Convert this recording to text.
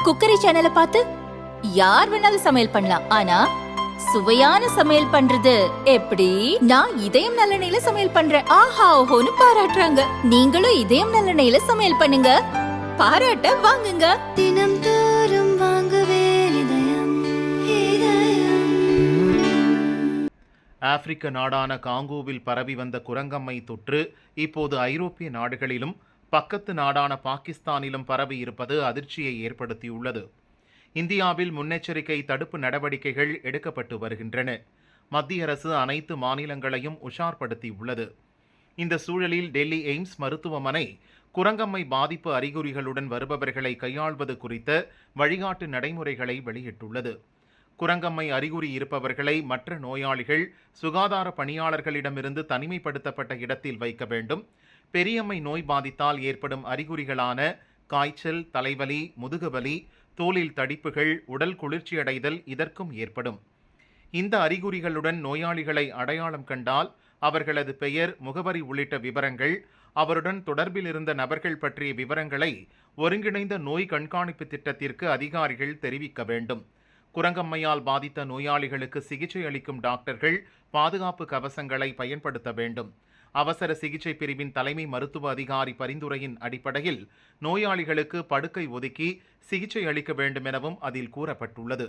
Cookery சேனலை பார்த்து யார் வேணாலும் சமையல் பண்ணலாம். ஆனா சுவையான சமையல் பண்றது எப்படி? நான் இதயம் நல்லெண்ணெயில சமையல் பண்றேன். ஆஹா ஓஹோன்னு பாராட்டுறாங்க. நீங்களும் இதயம் நல்லெண்ணெயில சமையல் பண்ணுங்க, பாராட்ட வாங்குங்க. தினம் தோறும் வாங்குவே இதயம் இதயம். ஆப்பிரிக்க நாடான காங்கோவில் பரவி வந்த குரங்கம்மை தொற்று இப்போது ஐரோப்பிய நாடுகளிலும் பக்கத்து நாடான பாகிஸ்தானிலும் பரவி இருப்பது அதிர்ச்சியை ஏற்படுத்தியுள்ளது. இந்தியாவில் முன்னெச்சரிக்கை தடுப்பு நடவடிக்கைகள் எடுக்கப்பட்டு வருகின்றன. மத்திய அரசு அனைத்து மாநிலங்களையும் உஷார்படுத்தியுள்ளது. இந்த சூழலில் டெல்லி எய்ம்ஸ் மருத்துவமனை குரங்கம்மை பாதிப்பு அறிகுறிகளுடன் வருபவர்களை கையாள்வது குறித்த வழிகாட்டு நடைமுறைகளை வெளியிட்டுள்ளது. குரங்கம்மை அறிகுறி இருப்பவர்களை மற்ற நோயாளிகள், சுகாதார பணியாளர்களிடமிருந்து தனிமைப்படுத்தப்பட்ட இடத்தில் வைக்க வேண்டும். பெரியம்மை நோய் பாதித்தால் ஏற்படும் அறிகுறிகளான காய்ச்சல், தலைவலி, முதுகுவலி, தோலில் தடிப்புகள், உடல் குளிர்ச்சியடைதல் இதற்கும் ஏற்படும். இந்த அறிகுறிகளுடன் நோயாளிகளை அடையாளம் கண்டால் அவர்களது பெயர், முகவரி உள்ளிட்ட விவரங்கள், அவருடன் தொடர்பில் இருந்த நபர்கள் பற்றிய விவரங்களை ஒருங்கிணைந்த நோய் கண்காணிப்பு திட்டத்திற்கு அதிகாரிகள் தெரிவிக்க வேண்டும். குரங்கம்மையால் பாதித்த நோயாளிகளுக்கு சிகிச்சை அளிக்கும் டாக்டர்கள் பாதுகாப்பு கவசங்களை பயன்படுத்த வேண்டும். அவசர சிகிச்சை பிரிவின் தலைமை மருத்துவ அதிகாரி பரிந்துரையின் அடிப்படையில் நோயாளிகளுக்கு படுக்கை ஒதுக்கி சிகிச்சை அளிக்க வேண்டும் எனவும் அதில் கூறப்பட்டுள்ளது.